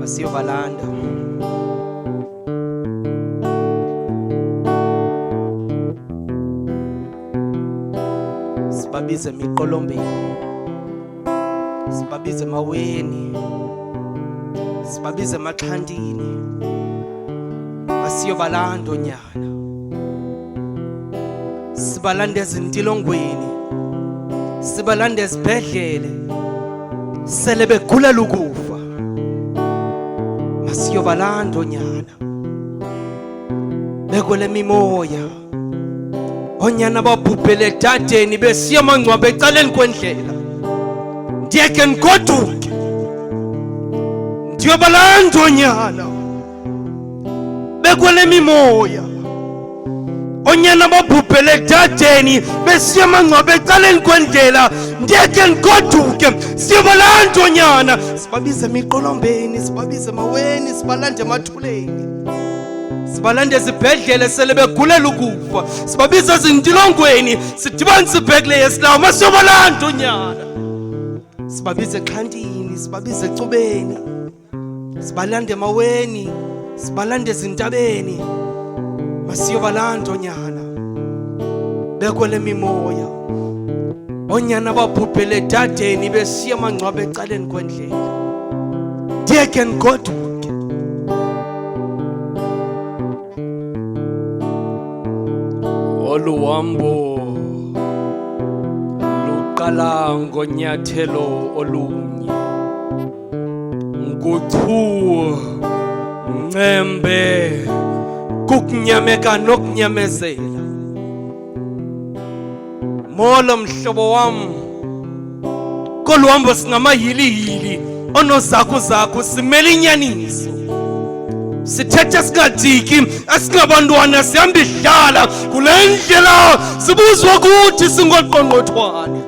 masiyobalanda. Sibabize emiqolombeni, sibabize emaweni, sibabize emaxhandini, masiyobalanda onyana. Sibalanda ezintilongweni, sibalanda ezibhedlele, sele begulela ukufa. Masiyobalanda onyana, bekwele mimoya, onyana babhubhele edadeni besiya amangcwaba ecaleni kwendlela. Ndiyeke ndigoduke ndiyobalanda onyana, bekwele mimoya, onyana babhubhele edadeni besiya amangcwaba ecaleni kwendlela. Ndiyeke ndigoduke siyobalanda onyana. Sibabize emiqolombeni, sibabize emaweni, sibalande emathuleni, sibalande ezibhedlele sele begulela ukufa. Sibabize ezintilongweni, sidibanise ibhekile yesilawu. Masiyobalanda onyana. Sibabize exhantini, sibabize ecubeni, sibalande emaweni, sibalande ezintabeni. Masiyobalanda onyana, bekwele mimoya, onyana babhubhele edadeni besiya amangcwaba ecaleni kwendlela. Ndiyeke ndigoduke oluhambo luqala ngonyathelo olunye. Nguthu Ncembe kukunyameka nokunyamezela. Molo mhlobo wam, koluhambo singamayhilihili, onozakuzaku simele inyaniso. Sithetha singadiki, asingabantwana sihamba idlala kule ndlela sibuzwa ukuthi singoqongqothwane.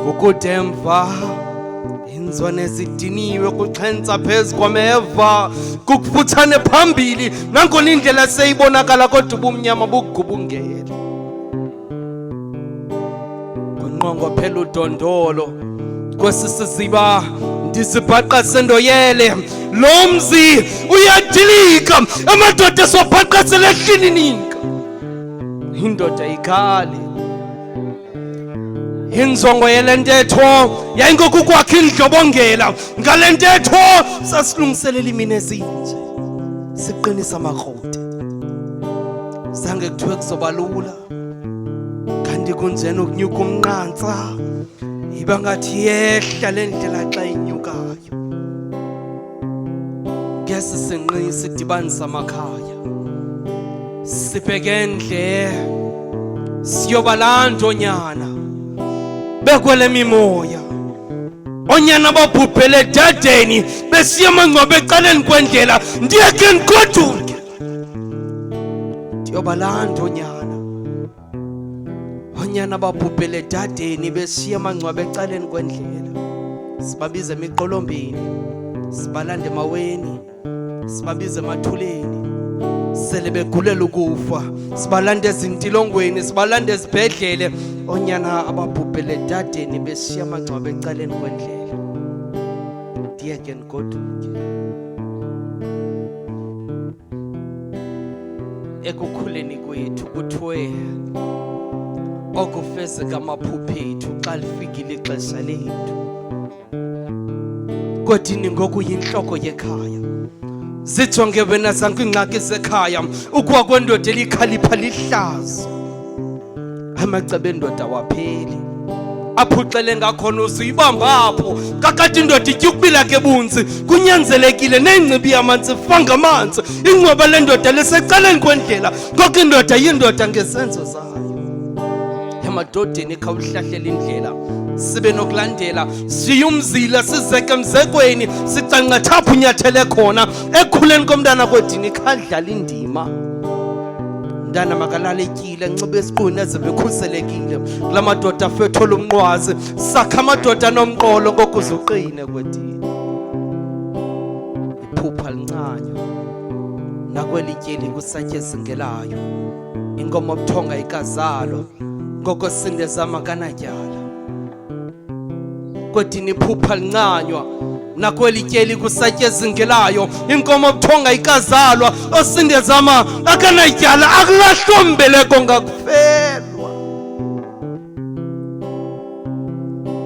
Kukude emva inzwane zidiniwe kuxhentsa phezu kwameva, kukufuthane phambili nangona indlela seyibonakala kodwa ubumnyama bugubungele. Kunqongophela udondolo kwesi siziba ndisibhaqa sendoyele. Lo mzi uyadilika, amadoda eswabhaqa selehlininika. Indoda ikhali, inzongo yele ntetho yayingokukwakha indlobongela. Ngale ntetho sasilungiselela imini ezinje, siqinisa amakrote. Zange kuthiwe kuzobalula, kanti kunjena ukunyuka umnqantsa. Iba ngathi yehla le ndlela xa inyukayo. Ngesi sinqi sidibanisa amakhaya, sibheke endle siyobalanda onyana, bekwele mimoya, onyana babhubhele edadeni besiya amangcwaba ecaleni kwendlela. Ndiyeke ndigoduke ndiyobalanda onyana, onyana babhubhele edadeni besiya amangcwaba ecaleni kwendlela. Sibabize emiqolombeni, sibalande emaweni, sibabize emathuleni, sele begulela ukufa. Sibalande ezintilongweni, sibalande ezibhedlele, onyana ababhubhele edadeni besiya amangcwaba ecaleni kwendlela. Ndiyeke ndigoduke. Ekukhuleni kwethu kuthiwe okufezeka amaphupho ethu xa lifikile ixesha lethu. Kodini ngoku yintloko yekhaya, zijonge wena zange iingxaki zekhaya. Ukuwa kwendoda elikhalipha lihlazo, amacebo endoda wapheli. Aphuxele ngakhona uzuyibamba apho, kakade indoda itya ukubila ke bunzi. Kunyanzelekile nengcibi yamanzi fanga amanzi. Ingcwaba lendoda lisecaleni kwendlela, ngoko indoda yindoda ngesenzo zayo. Emadodeni khawuhlahlela indlela, sibe nokulandela, siyumzila sizeke emzekweni, sicancathapha unyathele khona. Ekukhuleni komntana kodini khadlala indima. Mntana makalale etyile, enxibe esiqwini eze bekhuselekile. Kula madoda afethola umnqwazi, sakha amadoda nomqolo ngokuze uqine kwedini. Iphupha lincanywa nakweli tyeli kusatya ezingelayo. Inkomo buthonga ikazalwa, ngoko sindezama kanatyala. Kodini iphupha lincanywa nakweli tyeli kusatyezingelayo inkomo buthonga ikazalwa osindezama akanatyala akulahlombeleko ngakufelwa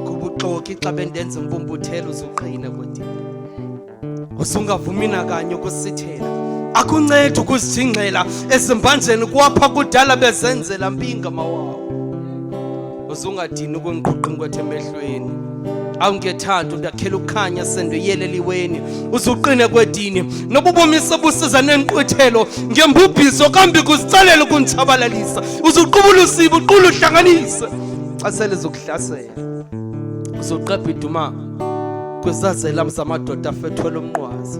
kubuxoki xa bendenza impumbuthelo uzuqine kodini usungavumi nakanye ukusithela akunceda ukuzijingxela ezimbanjeni kwapha kudala bezenzela mpinga mawawo uzungadini ukungiqhuqinkwethe emehlweni awungethanda ndakhela ukukhanya sendoyeleliweni uzuqine kwedini nobubomise busiza nenqwethelo ngembubhiso kambi kuzicalela ukunitshabalalisa uzuqubula usiba uqula uhlanganise xa sele zokuhlasela uzuqebha iduma kwezazela zamadoda afethwele umnqwazi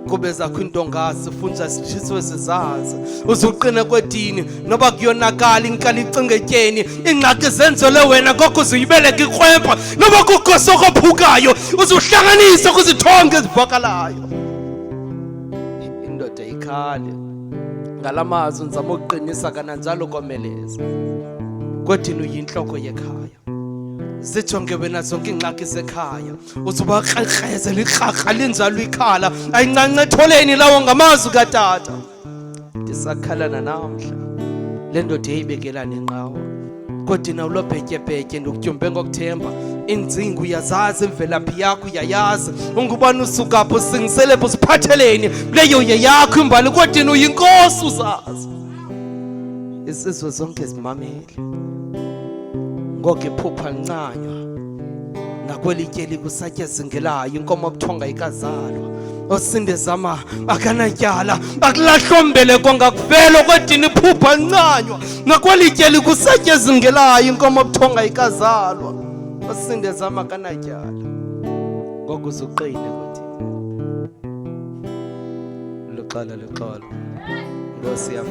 kube zakho intongasi funja sitshiswe sizaza uzuqine kwedini noba kuyonakala inkali icingetyeni ingxaki zenzele wena koko uzuyibeleka ikrwempa noba kugoso kophukayo uzuhlanganise kuzithonge ezivakalayo indoda ikhale ngalamazwi nzama ukuqinisa kananjalo komeleza kwedini uyinhloko yekhaya zijonge wena zonke ingxaki zekhaya uzuba krezela ikrakra linjalo ikhala ayincancetholeni lawo ngamazwi katata ndisakhalana namhla le ndoda eyibekela nenqawa kodwa nawulo bhetyebhetye ndikutyumbe ngokuthemba inzinga uyazazi imvelaphi yakho uyayazi ungubani usukapho usingiselepho usiphatheleni leyo yeyakho imbali kodwa uyinkosi uzazi isizwe zonke zimamele ngoku iphupha ncanywa nakweli tyeli kusatyezingelayo inkomo buthonga ikazalwa osindezama akanatyala akulahlombeleko ngakuvelo kwedini iphupha ncanywa nakweli tyeli kusatyezingelayo inkomo buthonga ikazalwa osindezama akanatyala ngoku uzuqine kwedini luxala nkosi yam